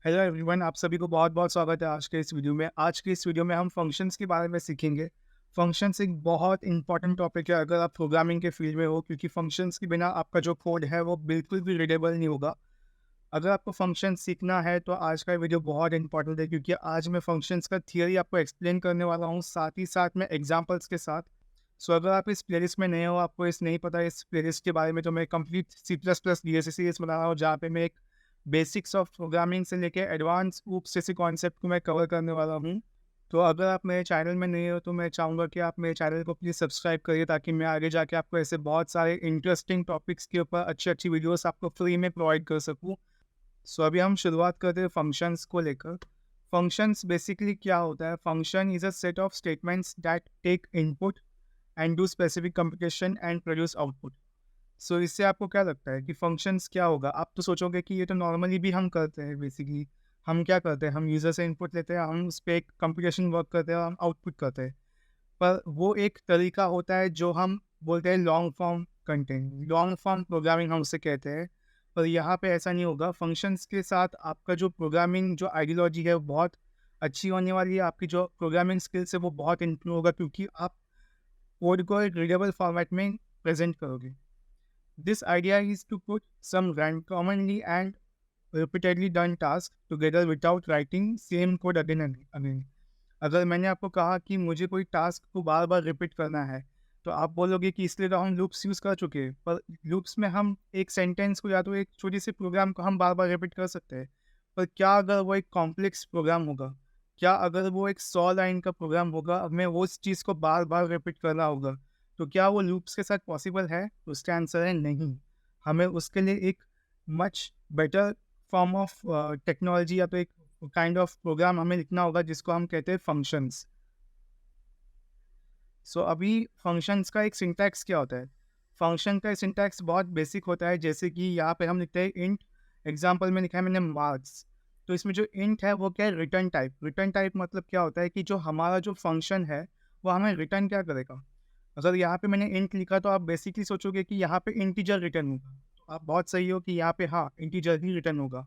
Hello everyone, आप सभी को बहुत बहुत स्वागत है आज के इस वीडियो में। आज के इस वीडियो में हम फंक्शंस के बारे में सीखेंगे। फंक्शंस एक बहुत इंपॉर्टेंट टॉपिक है अगर आप प्रोग्रामिंग के फील्ड में हो, क्योंकि फंक्शंस के बिना आपका जो कोड है वो बिल्कुल भी रीडेबल नहीं होगा। अगर आपको फंक्शन सीखना है तो आज का वीडियो बहुत इंपॉर्टेंट है, क्योंकि आज मैं फंक्शंस का थियरी आपको एक्सप्लेन करने वाला हूँ, साथ ही साथ में एग्जाम्पल्स के साथ। सो अगर आप इस प्लेलिस्ट में नए हो, आपको इस नहीं पता इस प्लेलिस्ट के बारे में, तो मैं कंप्लीट C++ DSC सीरीज बना रहा हूँ, जहाँ पे मैं एक बेसिक्स ऑफ प्रोग्रामिंग से लेके एडवांस ऊप्स जैसे कॉन्सेप्ट को मैं कवर करने वाला हूँ। तो अगर आप मेरे चैनल में नए हो तो मैं चाहूँगा कि आप मेरे चैनल को प्लीज़ सब्सक्राइब करिए, ताकि मैं आगे जाके आपको ऐसे बहुत सारे इंटरेस्टिंग टॉपिक्स के ऊपर अच्छी अच्छी वीडियोस आपको फ्री में प्रोवाइड कर सकूँ। सो अभी हम शुरुआत करते हैं फंक्शंस को लेकर। फंक्शंस बेसिकली क्या होता है? Function is a set of statements that take input and do specific computation and produce output. So इससे आपको क्या लगता है कि फंक्शंस क्या होगा? आप तो सोचोगे कि ये तो नॉर्मली भी हम करते हैं। बेसिकली हम क्या करते हैं, हम यूज़र से इनपुट लेते हैं, हम उस पे एक कंप्यूटेशन वर्क करते हैं और हम आउटपुट करते हैं। पर वो एक तरीका होता है जो हम बोलते हैं long form content, long form programming हम उसे कहते हैं। पर यहाँ पे ऐसा नहीं होगा। फंक्शंस के साथ आपका जो प्रोग्रामिंग जो आइडियोलॉजी है वो बहुत अच्छी होने वाली है। आपकी जो प्रोग्रामिंग स्किल्स है वो बहुत इम्प्रूव होगा, क्योंकि आप कोड को एक रीडेबल फॉर्मेट में प्रेजेंट करोगे। This idea is to put some commonly and repeatedly done task together without writing same code again and again. अगर मैंने आपको कहा कि मुझे कोई टास्क को बार बार रिपीट करना है, तो आप बोलोगे कि इसलिए तो हम लूप्स यूज़ कर चुके हैं। पर लूप्स में हम एक सेंटेंस को या तो एक छोटी सी प्रोग्राम को हम बार बार रिपीट कर सकते हैं। पर क्या अगर वो एक कॉम्प्लेक्स प्रोग्राम होगा, क्या अगर वो एक 100 लाइन का प्रोग्राम होगा, अब मैं वो उस चीज़ को बार बार रिपीट करना होगा, तो क्या वो लूप्स के साथ पॉसिबल है? तो उसका आंसर है नहीं। हमें उसके लिए एक much better form of technology या तो एक काइंड ऑफ प्रोग्राम हमें लिखना होगा, जिसको हम कहते हैं फंक्शंस। सो अभी फंक्शंस का एक सिंटैक्स क्या होता है? फंक्शन का सिंटैक्स बहुत बेसिक होता है। जैसे कि यहाँ पे हम लिखते हैं इंट, एग्जांपल में लिखा है मैंने मार्क्स। तो इसमें जो इंट है वो क्या है? Return type. रिटर्न टाइप मतलब क्या होता है कि जो हमारा जो फंक्शन है वो हमें रिटर्न क्या करेगा। अगर यहाँ पे मैंने इंट लिखा तो आप बेसिकली सोचोगे कि यहाँ पे इंटीजर रिटर्न होगा। तो आप बहुत सही हो कि यहाँ पे हाँ, इंटीजर ही रिटर्न होगा।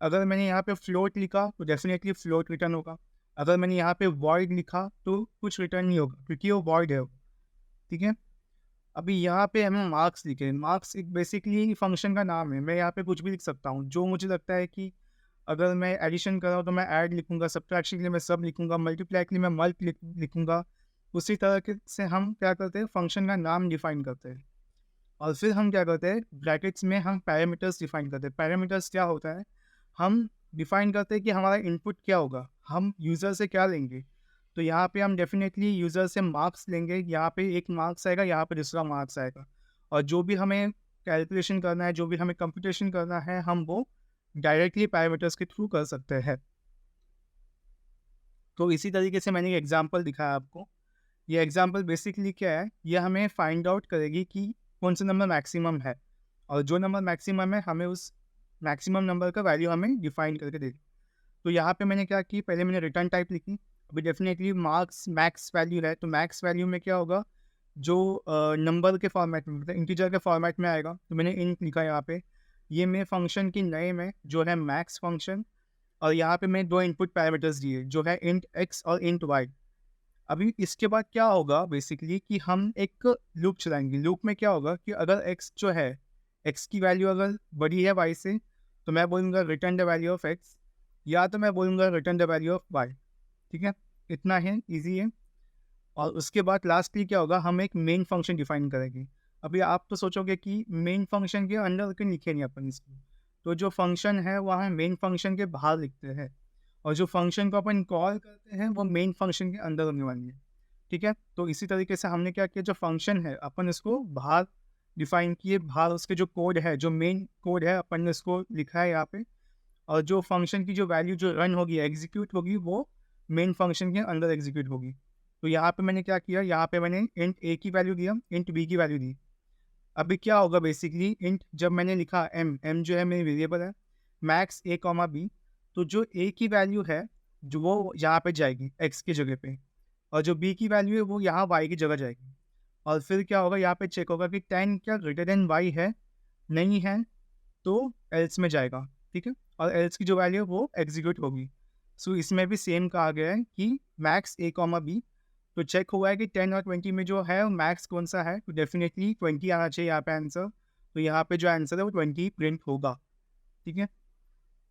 अगर मैंने यहाँ पे फ्लोट लिखा तो डेफिनेटली फ्लोट रिटर्न होगा। अगर मैंने यहाँ पे वॉइड लिखा तो कुछ रिटर्न नहीं होगा, क्योंकि वो वॉइड है वो। ठीक है। अभी यहाँ पे हमें मार्क्स लिखे। मार्क्स एक बेसिकली फंक्शन का नाम है। मैं यहाँ पे कुछ भी लिख सकता हूँ जो मुझे लगता है कि अगर मैं एडिशन कर रहा हूँ तो मैं ऐड लिखूंगा, सब्ट्रैक्शन के लिए मैं सब लिखूंगा, मल्टीप्लाई के लिए मैं मल्ट लिखूंगा। उसी तरह के से हम क्या करते हैं, फंक्शन का नाम डिफाइन करते हैं। और फिर हम क्या करते हैं, ब्रैकेट्स में हम पैरामीटर्स डिफाइन करते हैं। पैरामीटर्स क्या होता है? हम डिफाइन करते हैं कि हमारा इनपुट क्या होगा, हम यूज़र से क्या लेंगे। तो यहाँ पे हम डेफिनेटली यूज़र से मार्क्स लेंगे। यहाँ पे एक मार्क्स आएगा, यहाँ पे दूसरा मार्क्स आएगा। और जो भी हमें कैलकुलेशन करना है, जो भी हमें कंप्यूटेशन करना है, हम वो डायरेक्टली पैरामीटर्स के थ्रू कर सकते हैं। तो इसी तरीके से मैंने एक एग्जाम्पल दिखाया आपको। ये एग्जाम्पल बेसिकली क्या है, ये हमें फाइंड आउट करेगी कि कौन सा नंबर मैक्सिमम है, और जो नंबर मैक्सिमम है हमें उस मैक्सिमम नंबर का वैल्यू हमें डिफाइन करके देगी। तो यहाँ पे मैंने क्या की, पहले मैंने रिटर्न टाइप लिखी। अभी डेफिनेटली मार्क्स मैक्स वैल्यू है, तो मैक्स वैल्यू में क्या होगा, जो नंबर के फॉर्मेट में मतलब इंटीजर के फॉर्मेट में आएगा। तो मैंने इंट लिखा यहाँ पे। ये मैं फंक्शन की नए में जो है मैक्स फंक्शन, और यहाँ पे मैं दो इनपुट पैरामीटर्स दिए जो है इंट एक्स और इंट वाई। अभी इसके बाद क्या होगा बेसिकली कि हम एक लूप चलाएंगे। लूप में क्या होगा कि अगर x जो है, x की वैल्यू अगर बड़ी है y से, तो मैं बोलूँगा return the value of x, या तो मैं बोलूँगा return the value of y। ठीक है, इतना है, इजी है। और उसके बाद लास्टली क्या होगा, हम एक मेन फंक्शन डिफाइन करेंगे। अभी आप तो सोचोगे कि मेन फंक्शन के अंदर क्यों लिखे नहीं अपन इसको। तो जो फंक्शन है वो हम मेन फंक्शन के बाहर लिखते हैं, और जो फंक्शन को अपन कॉल करते हैं वो मेन फंक्शन के अंदर होने वाली है। ठीक है, तो इसी तरीके से हमने क्या किया, जो फंक्शन है अपन इसको बाहर डिफाइन किए, बाहर उसके जो कोड है, जो मेन कोड है, अपन ने इसको लिखा है यहाँ पे। और जो फंक्शन की जो वैल्यू जो रन होगी, एग्जीक्यूट होगी, वो मेन फंक्शन के अंदर एग्जीक्यूट होगी। तो यहाँ पे मैंने क्या किया, यहाँ पे मैंने इंट ए की वैल्यू दिया, इंट बी की वैल्यू दी। अभी क्या होगा बेसिकली, इंट जब मैंने लिखा एम जो है मेरी वेरिएबल है, मैक्स ए कॉमा बी, तो जो ए की वैल्यू है जो वो यहाँ पे जाएगी एक्स की जगह पे, और जो बी की वैल्यू है वो यहाँ वाई की जगह जाएगी। और फिर क्या होगा, यहाँ पे चेक होगा कि 10 क्या ग्रेटर देन वाई है, नहीं है तो एल्स में जाएगा। ठीक है, और एल्स की जो वैल्यू है वो एग्जीक्यूट होगी। सो इसमें भी सेम कहा गया है कि मैक्स ए कॉमा बी। तो चेक हुआ है कि 10 और 20 में जो है मैक्स कौन सा है, तो डेफिनेटली 20 आना चाहिए यहाँ पे आंसर। तो यहाँ पे जो आंसर है वो 20 प्रिंट होगा। ठीक है,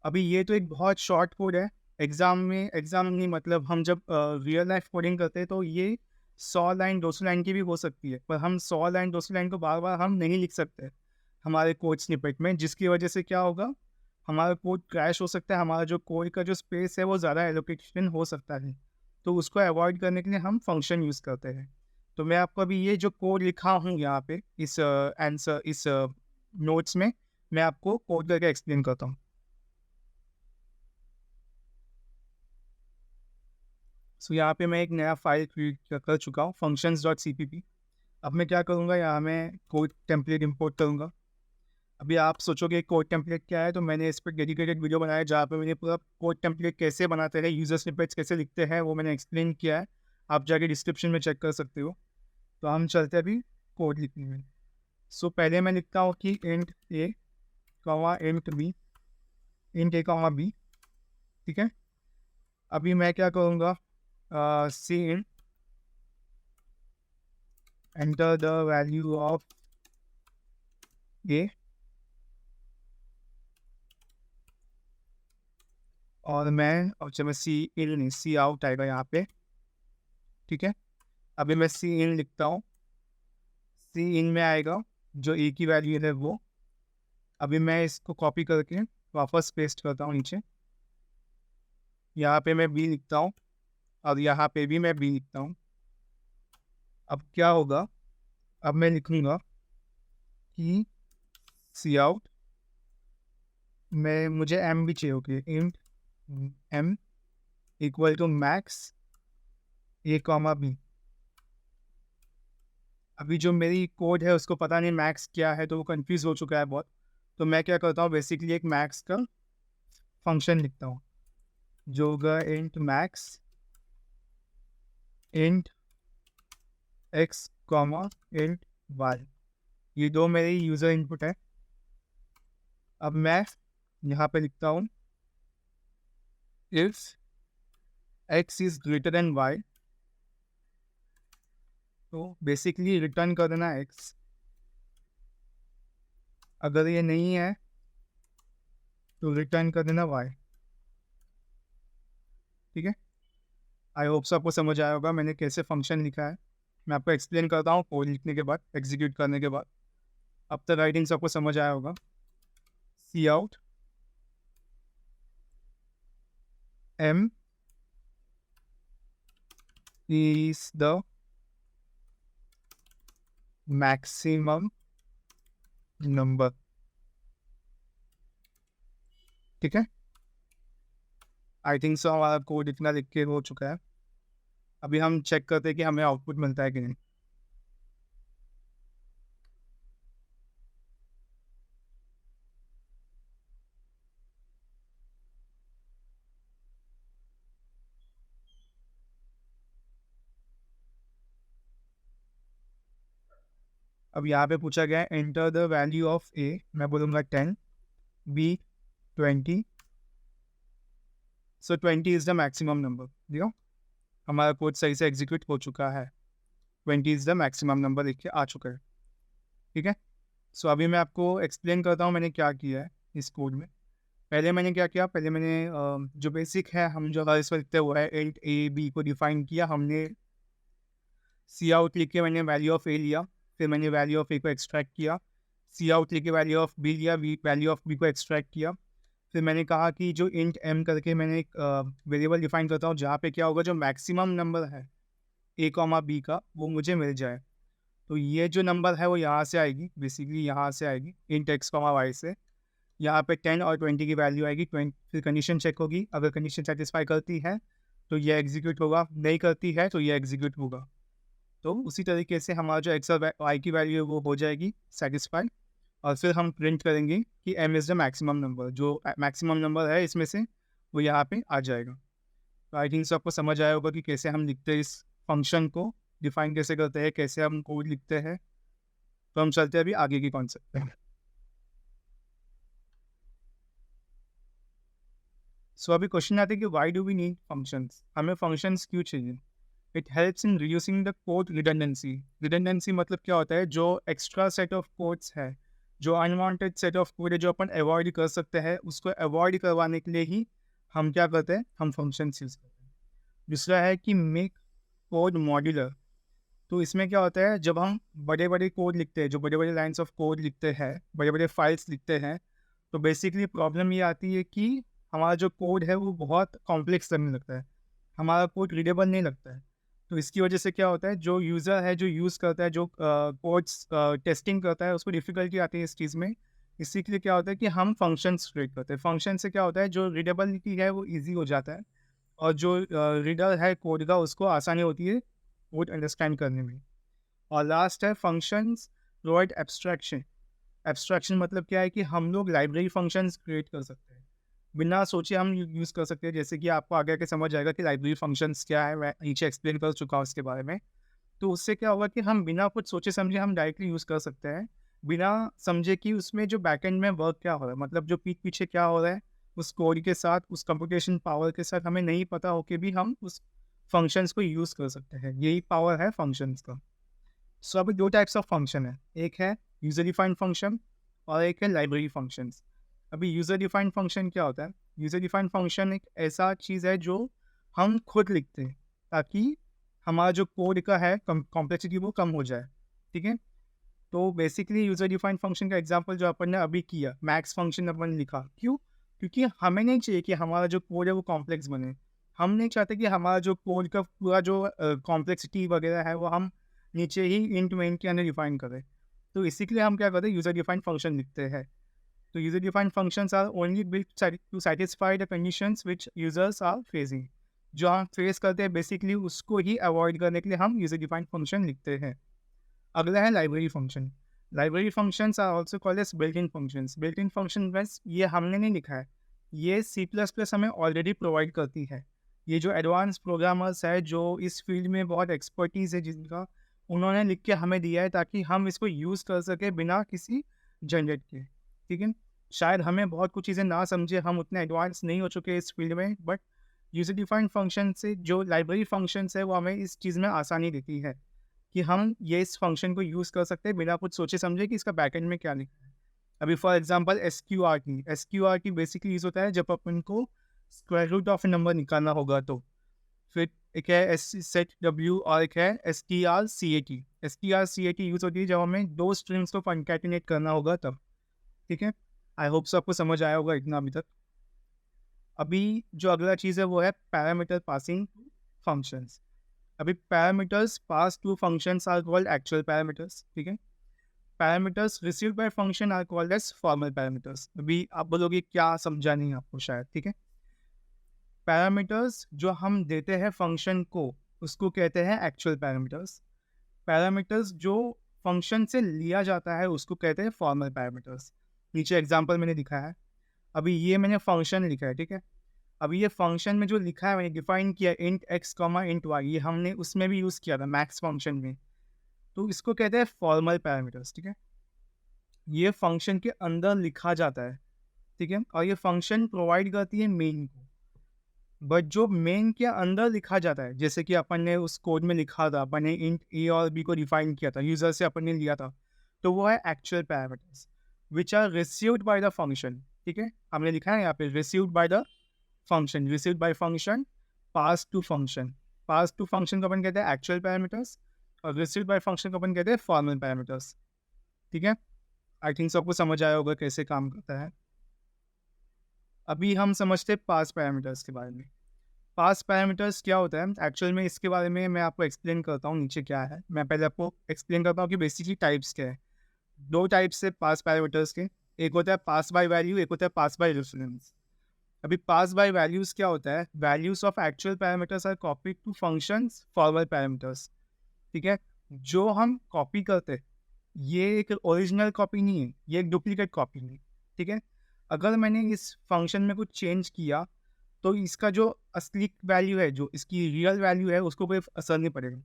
अभी ये तो एक बहुत शॉर्ट कोड है। एग्जाम नहीं, मतलब हम जब रियल लाइफ कोडिंग करते हैं तो ये 100 लाइन 200 लाइन की भी हो सकती है, पर हम 100 लाइन 200 लाइन को बार बार हम नहीं लिख सकते हमारे कोड स्निपेट में, जिसकी वजह से क्या होगा, हमारा कोड क्रैश हो सकता है, हमारा जो कोड का जो स्पेस है वो ज़्यादा एलोकेशन हो सकता है। तो उसको अवॉइड करने के लिए हम फंक्शन यूज़ करते हैं। तो मैं आपको अभी ये जो कोड लिखा हूँ यहाँ पे इस आंसर इस नोट्स में, मैं आपको कोड करके एक्सप्लेन करता हूँ। सो यहाँ पे मैं एक नया फाइल क्रिएट कर चुका हूँ, functions.cpp। अब मैं क्या करूँगा, यहाँ मैं कोड टेम्पलेट इंपोर्ट करूँगा। अभी आप सोचोगे कोड टेम्पलेट क्या है, तो मैंने इस पर डेडिकेटेड वीडियो बनाया है जहाँ पे मैंने पूरा कोड टेम्पलेट कैसे बनाते हैं, यूजर स्निपेट्स कैसे लिखते हैं, वो मैंने एक्सप्लेन किया है। आप जाके डिस्क्रिप्शन में चेक कर सकते हो। तो हम चलते हैं अभी कोड लिखने में। सो पहले मैं लिखता हूँ कि int a comma int b, int a comma b. ठीक है, अभी मैं क्या करूँगा, cin enter the value of a, और जब मैं सी इन नहीं सी आउट आएगा यहाँ पे। ठीक है, अभी मैं सी इन लिखता हूँ, सी इन में आएगा जो ए की वैल्यू है वो। अभी मैं इसको कॉपी करके वापस पेस्ट करता हूँ नीचे। यहाँ पे मैं बी लिखता हूँ और यहाँ पे भी मैं बी लिखता हूँ। अब क्या होगा, अब मैं लिखूँगा कि सी आउट में मुझे एम भी चाहिए होगी, int m equal to max a comma b. अभी जो मेरी कोड है उसको पता नहीं मैक्स क्या है, तो वो कंफ्यूज हो चुका है बहुत। तो मैं क्या करता हूँ, बेसिकली एक मैक्स का फंक्शन लिखता हूँ जो होगा int max int x comma int y. ये दो मेरी यूज़र इनपुट है। अब मैं यहाँ पे लिखता हूँ if x is greater than y, तो बेसिकली रिटर्न कर देना एक्स। अगर ये नहीं है तो रिटर्न कर देना वाई। ठीक है, आई होप सो आपको समझ आया होगा मैंने कैसे फंक्शन लिखा है। मैं आपको एक्सप्लेन करता हूँ कोड लिखने के बाद, एग्जीक्यूट करने के बाद। अब तक राइटिंग सबको समझ आया होगा। Cout m is the maximum number. ठीक है, आई थिंक सो हमारा कोड इतना लिख के हो चुका है। अभी हम चेक करते हैं कि हमें आउटपुट मिलता है कि नहीं। अब यहाँ पे पूछा गया है enter the value of a, मैं बोलूँगा 10, b 20। So 20 is the maximum number. देखो हमारा कोड सही से एग्जीक्यूट हो चुका है, 20 इज़ द मैक्सिमम नंबर लिख के आ चुका है। ठीक है, सो अभी मैं आपको एक्सप्लेन करता हूँ मैंने क्या किया है इस कोड में। पहले मैंने क्या किया, पहले मैंने जो बेसिक है हम जो हर इस पर लिखते हुआ है इंट ए बी को डिफाइन किया हमने। सी आउट लिख के मैंने वैल्यू ऑफ ए लिया, फिर मैंने वैल्यू ऑफ ए को एक्सट्रैक्ट किया। सी आउट लिख के वैल्यू ऑफ बी लिया, वैल्यू ऑफ बी को एक्सट्रैक्ट किया। फिर मैंने कहा कि जो इंट एम करके मैंने एक वेरिएबल डिफाइन करता हूँ जहाँ पे क्या होगा, जो मैक्सिमम नंबर है ए कॉमा बी का वो मुझे मिल जाए। तो ये जो नंबर है वो यहाँ से आएगी, बेसिकली यहाँ से आएगी इंट एक्स कॉमा वाई से। यहाँ पे 10 और 20 की वैल्यू आएगी। 20 फिर कंडीशन चेक होगी, अगर कंडीशन सेटिस्फाई करती है तो ये एग्जीक्यूट होगा, नहीं करती है तो ये एग्जीक्यूट होगा। तो उसी तरीके से हमारा जो एक्स और वाई की वैल्यू है वो हो जाएगी सेटिस्फाई। और फिर हम प्रिंट करेंगे कि m is the maximum number, जो मैक्सिमम नंबर है इसमें से वो यहाँ पे आ जाएगा। तो आई थिंक सो आपको समझ आया होगा कि कैसे हम लिखते हैं इस फंक्शन को, डिफाइन कैसे करते हैं, कैसे हम कोड लिखते हैं। तो हम चलते हैं अभी आगे की कॉन्सेप्ट पे। सो अभी क्वेश्चन आता है कि why do we need functions, हमें फंक्शंस क्यों चाहिए? It helps in reducing the code redundancy. Redundancy मतलब क्या होता है? जो एक्स्ट्रा सेट ऑफ कोड्स है, जो अनवांटेड सेट ऑफ कोड है जो अपन अवॉइड कर सकते हैं, उसको अवॉइड करवाने के लिए ही हम क्या करते हैं? हम फंक्शंस यूज़ करते हैं। दूसरा है कि मेक कोड मॉड्यूलर। तो इसमें क्या होता है, जब हम बड़े बड़े कोड लिखते हैं, जो बड़े बड़े लाइन्स ऑफ कोड लिखते हैं, बड़े बड़े फाइल्स लिखते हैं, तो बेसिकली प्रॉब्लम ये आती है कि हमारा जो कोड है वो बहुत कॉम्प्लेक्स लगने लगता है, हमारा कोड रीडेबल नहीं लगता है। तो इसकी वजह से क्या होता है, जो यूज़र है, जो यूज़ करता है, जो कोड्स टेस्टिंग करता है, उसको डिफ़िकल्टी आती है इस चीज़ में। इसी के लिए क्या होता है कि हम फंक्शंस क्रिएट करते हैं। फंक्शन से क्या होता है, जो रीडेबिलिटी है वो ईज़ी हो जाता है, और जो रीडर है कोड का, उसको आसानी होती है कोड अंडरस्टैंड करने में। और लास्ट है फंक्शंस प्रोवाइड एब्स्ट्रैक्शन। एब्स्ट्रैक्शन मतलब क्या है कि हम लोग लाइब्रेरी फंक्शंस क्रिएट कर सकते हैं, बिना सोचे हम यूज़ कर सकते हैं। जैसे कि आपको आगे आके समझ आएगा कि लाइब्रेरी फंक्शंस क्या है, मैं नीचे एक्सप्लेन कर चुका हूँ उसके बारे में। तो उससे क्या होगा कि हम बिना कुछ सोचे समझे हम डायरेक्टली यूज़ कर सकते हैं, बिना समझे कि उसमें जो बैकएंड में वर्क क्या हो रहा है, मतलब जो पीठ पीछे क्या हो रहा है, उस कोड के साथ, उस कंप्यूटेशन पावर के साथ हमें नहीं पता हो के भी हम उस फंक्शंस को यूज़ कर सकते हैं। यही पावर है फंक्शंस का। सो अभी 2 टाइप्स ऑफ फंक्शन है, एक है यूज़र डिफाइंड फंक्शन और एक है लाइब्रेरी फंक्शंस। अभी यूज़र डिफाइंड फंक्शन क्या होता है? यूज़र डिफाइंड फंक्शन एक ऐसा चीज़ है जो हम खुद लिखते हैं, ताकि हमारा जो कोड का है कॉम्प्लेक्सिटी वो कम हो जाए, ठीक है? तो बेसिकली यूज़र डिफाइंड फंक्शन का एग्जांपल जो अपन ने अभी किया, मैक्स फंक्शन अपन लिखा, क्यों? क्योंकि हमें नहीं चाहिए कि हमारा जो कोड है वो कॉम्प्लेक्स बने। हम नहीं चाहते कि हमारा जो कोड का पूरा जो कॉम्प्लेक्सिटी वगैरह है वो हम नीचे ही इंट मेन के अंदर डिफाइन करें। तो इसी के लिए हम क्या करते हैं, यूज़र डिफाइंड फंक्शन लिखते हैं। तो user defined functions are only built to satisfy the conditions which users are facing. जो हम फेस करते हैं बेसिकली उसको ही अवॉइड करने के लिए हम यूज़र डिफाइंड फंक्शन लिखते हैं। अगला है library function. Library functions are also called as built in functions. Built in function बस ये हमने नहीं लिखा है, ये सी प्लस प्लस हमें ऑलरेडी प्रोवाइड करती है। ये जो एडवांस प्रोग्रामर्स है, जो इस फील्ड में बहुत एक्सपर्टीज़ है जिनका, उन्होंने लिख के हमें दिया है ताकि हम इसको यूज़ कर सकें बिना किसी झंझट के, ठीक है? शायद हमें बहुत कुछ चीज़ें ना समझे, हम उतने एडवांस नहीं हो चुके इस फील्ड में, बट यूज़र डिफाइंड फंक्शन से जो लाइब्रेरी फंक्शंस है वो हमें इस चीज़ में आसानी देती है कि हम ये इस फंक्शन को यूज़ कर सकते हैं बिना कुछ सोचे समझे कि इसका बैकएंड में क्या लिखा है। अभी for example SQRT. SQRT basically use होता है जब अपन को square root of a number निकालना होगा तो। फिर एक है एस सेट डब्ल्यू और एक है S T R C A T. S T R C A T use होती है जब हमें 2 स्ट्रिंग्स को कॉन्कैटिनेट करना होगा तब, ठीक है? आई होप सो आपको समझ आया होगा इतना अभी तक। अभी जो अगला चीज़ है वो है पैरामीटर पासिंग फंक्शंस। अभी parameters pass to functions are called actual parameters, ठीक है? Parameters received by function are called as formal parameters. अभी आप बोलोगे क्या समझा नहीं आपको शायद, ठीक है? पैरामीटर्स जो हम देते हैं फंक्शन को, उसको कहते हैं एक्चुअल पैरामीटर्स। पैरामीटर्स जो फंक्शन से लिया जाता है उसको कहते हैं फॉर्मल पैरामीटर्स। नीचे एग्जांपल मैंने दिखाया है। अभी ये मैंने फंक्शन लिखा है, ठीक है? अभी ये फंक्शन में जो लिखा है मैंने डिफाइन किया int x comma int y, ये हमने उसमें भी यूज़ किया था मैक्स फंक्शन में। तो इसको कहते हैं फॉर्मल पैरामीटर्स, ठीक है? ये फंक्शन के अंदर लिखा जाता है, ठीक है? और ये फंक्शन प्रोवाइड करती है मेन को। बट जो मेन के अंदर लिखा जाता है, जैसे कि अपन ने उस कोड में लिखा था, अपन ने इंट ए और बी को डिफाइन किया था, यूजर से अपन ने लिया था, तो वो है actual parameters which are received by the function, ठीक है? हमने लिखा है यहाँ पे received by the function, received by function, pass to function. Pass to function को अपन कहते हैं एक्चुअल पैरामीटर्स और रिसीव्ड बाय फंक्शन को अपन कहते हैं फॉर्मल पैरामीटर्स, ठीक है? आई थिंक सबको समझ आया होगा कैसे काम करता है। अभी हम समझते हैं पास पैरामीटर्स के बारे में। पास पैरामीटर्स क्या होता है एक्चुअल में, इसके बारे में मैं आपको एक्सप्लेन करता हूँ नीचे क्या है। मैं पहले आपको एक्सप्लेन करता हूँ कि बेसिकली टाइप्स क्या है। 2 टाइप्स है पास पैरामीटर्स के, एक होता है पास बाय वैल्यू, एक होता है पास बाय रेफरेंस। अभी पास बाय वैल्यूज़ क्या होता है, values of actual parameters are copied to functions formal parameters, ठीक है? जो हम कॉपी करते हैं ये एक ओरिजिनल कॉपी नहीं है, ये एक डुप्लीकेट कॉपी है, ठीक है? अगर मैंने इस फंक्शन में कुछ चेंज किया तो इसका जो असली वैल्यू है, जो इसकी रियल वैल्यू है, उसको कोई असर नहीं पड़ेगा,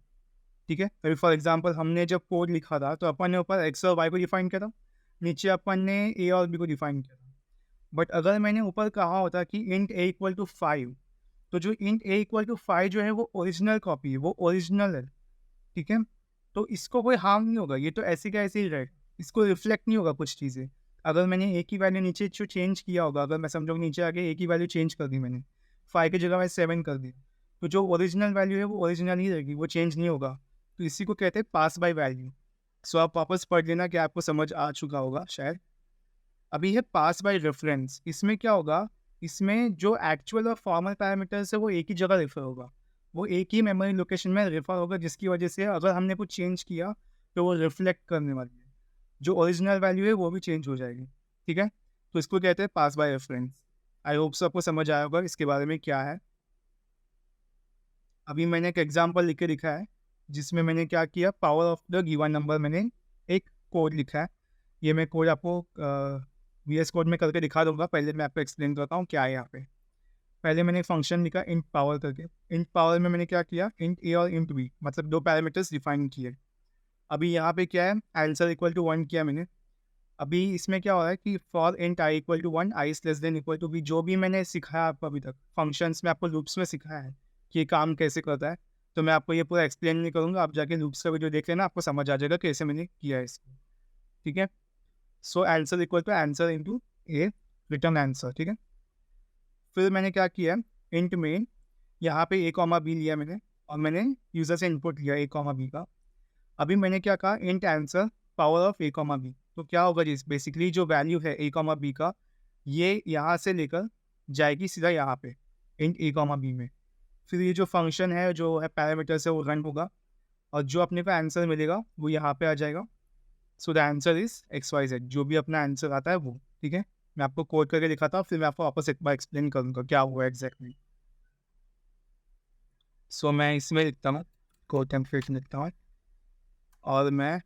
ठीक है? अभी फॉर एग्जांपल हमने जब कोड लिखा था तो अपन ने ऊपर एक्स और वाई को डिफाइन किया था, नीचे अपन ने ए और बी को डिफाइन किया था। बट अगर मैंने ऊपर कहा होता कि इंट ए इक्वल टू 5, तो जो इंट ए इक्वल टू 5 जो है वो ओरिजिनल कॉपी है, वो ओरिजिनल है, ठीक है? तो इसको कोई हार्म नहीं होगा, ये तो ऐसे का ऐसे ही रहेगा, इसको रिफ्लेक्ट नहीं होगा कुछ चीज़ें। अगर मैंने ए की वैल्यू नीचे जो चेंज किया होगा, अगर मैं समझो नीचे आके ए की वैल्यू चेंज कर दी मैंने, 5 की जगह मैं 7 कर दी, तो जो ओरिजिनल वैल्यू है वो ओरिजिनल ही रहेगी, वो चेंज नहीं होगा। तो इसी को कहते हैं पास बाय वैल्यू। सो आप वापस पढ़ लेना कि आपको समझ आ चुका होगा शायद। अभी है पास बाय रेफरेंस। इसमें क्या होगा, इसमें जो एक्चुअल और फॉर्मल पैरामीटर्स है वो एक ही जगह रेफर होगा, वो एक ही मेमोरी लोकेशन में रेफर होगा, जिसकी वजह से अगर हमने कुछ चेंज किया तो वो रिफ्लेक्ट करने वाली है, जो ओरिजिनल वैल्यू है वो भी चेंज हो जाएगी, ठीक है? तो इसको कहते हैं पास बाय रेफरेंस। आई होप सबको समझ आया होगा इसके बारे में क्या है। अभी मैंने एक एग्जाम्पल लिख के दिखा है, जिसमें मैंने क्या किया, power of the given number मैंने एक कोड लिखा है। ये मैं कोड आपको VS कोड में करके दिखा दूंगा। पहले मैं आपको एक्सप्लेन करता हूँ क्या है यहाँ पे। पहले मैंने फंक्शन लिखा इंट पावर करके। इंट पावर में मैंने क्या किया, इंट ए और इंट बी, मतलब दो पैरामीटर्स डिफाइन किए। अभी यहाँ पे क्या है, आंसर इक्वल टू 1 किया मैंने। अभी इसमें क्या हो रहा है कि for int i equal to 1, i is less than equal to b, जो भी मैंने सिखाया आपको अभी तक फंक्शंस में, आपको लूप्स में सिखाया है कि ये काम कैसे करता है, तो मैं आपको ये पूरा एक्सप्लेन नहीं करूँगा। आप जाके लूप्स का वीडियो देख लेना, आपको समझ आ जाएगा कैसे मैंने किया है इसको, ठीक है? So answer equal to answer into a, return answer, ठीक है? फिर मैंने क्या किया, इंट में यहाँ पे ए कॉमा बी लिया मैंने, और मैंने यूज़र से इनपुट लिया ए कॉमा बी का। अभी मैंने क्या कहा, int answer power of a comma b. तो क्या होगा जी, बेसिकली जो वैल्यू है ए कॉमा बी का, ये यहाँ से लेकर जाएगी सीधा यहाँ पे इंट ए कॉमा बी में। फिर ये जो फंक्शन है, जो है पैरामीटर से, वो रन होगा, और जो अपने को आंसर मिलेगा वो यहाँ पे आ जाएगा। So the answer is XYZ, जो भी अपना आंसर आता है वो, ठीक है? मैं आपको कोड करके दिखाता हूँ, फिर मैं आपको वापस एक बार एक्सप्लेन करूँगा क्या हुआ एग्जैक्टली। सो मैं इसमें लिखता हूँ, कोड टेम्पलेट लिखता हूँ, और मैं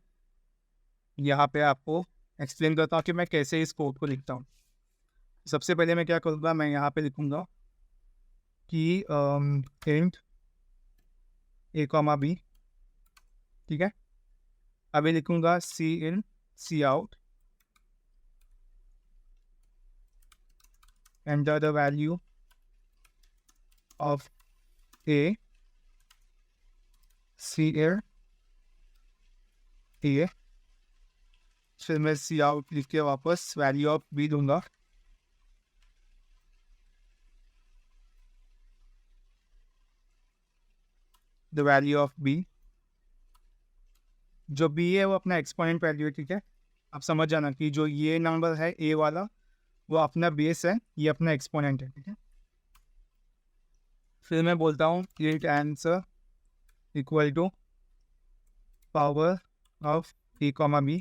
यहाँ पे आपको एक्सप्लेन करता हूँ कि मैं कैसे इस कोड को लिखता हूँ। सबसे पहले मैं क्या करूँगा, मैं यहाँ पे लिखूँगा कि इंट ए कॉमा बी, ठीक है? अभी लिखूँगा cin cout, enter the value of a, c एर ए, फिर मैं सी आउट लिख के वापस वैल्यू ऑफ बी दूंगा, द वैल्यू ऑफ बी। जो बी है वो अपना एक्सपोनेंट वैल्यू है, ठीक है? आप समझ जाना कि जो ये नंबर है ए वाला, वो अपना बेस है, ये अपना एक्सपोनेंट है, ठीक है? फिर मैं बोलता हूँ int answer equal to power of a comma b,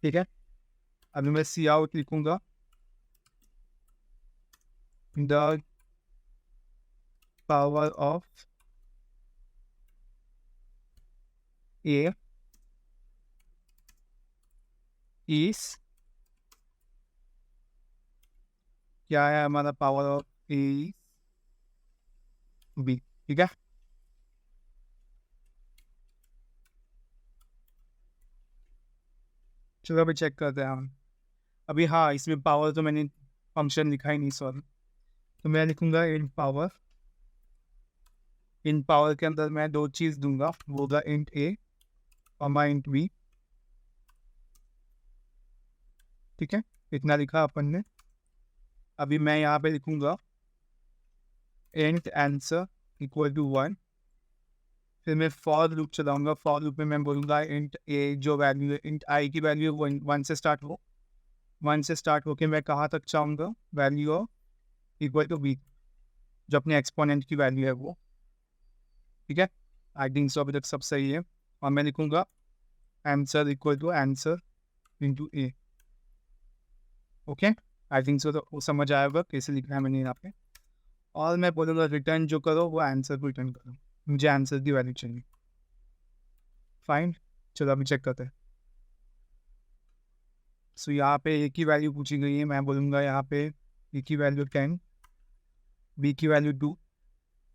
ठीक है? अभी मैं सी आउट लिखूंगा, the power of a is, क्या है हमारा पावर ऑफ ए बी, ठीक है? चलो अभी चेक करते हैं हम। अभी हाँ, इसमें पावर तो मैंने फंक्शन लिखा ही नहीं, सॉरी। तो मैं लिखूंगा इन पावर के अंदर मैं दो चीज़ दूंगा, वो होगा int a comma int B, ठीक है? इतना लिखा अपन ने। अभी मैं यहाँ पे लिखूंगा इंट आंसर इक्वल टू 1, फिर मैं फॉर लूप चलाऊंगा। फॉर लूप में मैं बोलूँगा इंट ए जो वैल्यू है, इंट आई की वैल्यू है 1 से स्टार्ट हो, 1 से स्टार्ट होके मैं कहाँ तक चाहूँगा, value of equal to b, जो अपने एक्सपोनेंट की वैल्यू है वो, ठीक है? आई थिंक सो अभी तक सब सही है। और मैं लिखूंगा answer equal to answer into a, okay? I think so, तो वो समझ आएगा कैसे लिखना है मैंने यहाँ पे। और मैं बोलूँगा रिटर्न जो करो वो आंसर को रिटर्न करो, मुझे आंसर की वैल्यू चाहिए। फाइन, चलो अभी चेक करते हैं। सो यहाँ पे ए की वैल्यू पूछी गई है, मैं बोलूँगा यहाँ पे ए की वैल्यू 10, बी की वैल्यू 2,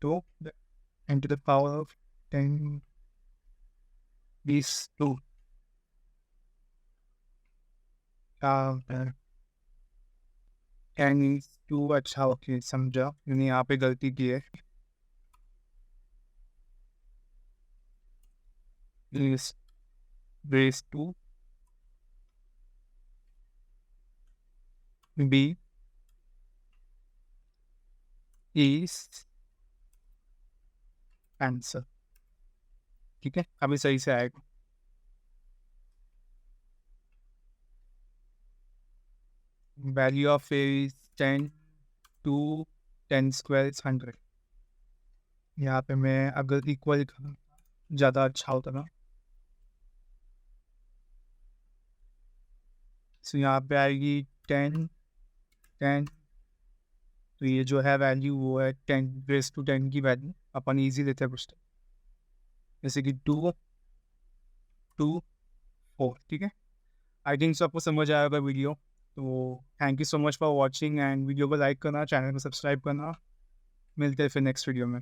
तो एंटर द पावर ऑफ 10 बीस 2, 10 टू, अच्छा ओके समझा, मैंने यहाँ पे गलती की है। Is raise to b is answer. ठीक है, अभी सही से आएगा। Value of a is 10 to 10 square is 100। यहाँ पे मैं अगर इक्वल ज़्यादा अच्छा होता ना। सो यहाँ पे आएगी 10 10, तो ये जो है वैल्यू वो है 10 की वैल्यू अपन ईजी लेते हैं कुछ, जैसे कि 2 2 4। ठीक है, आई थिंक सो आपको समझ आएगा वीडियो। तो thank you so much for watching, and video को लाइक करना, चैनल को सब्सक्राइब करना। मिलते हैं फिर नेक्स्ट वीडियो में।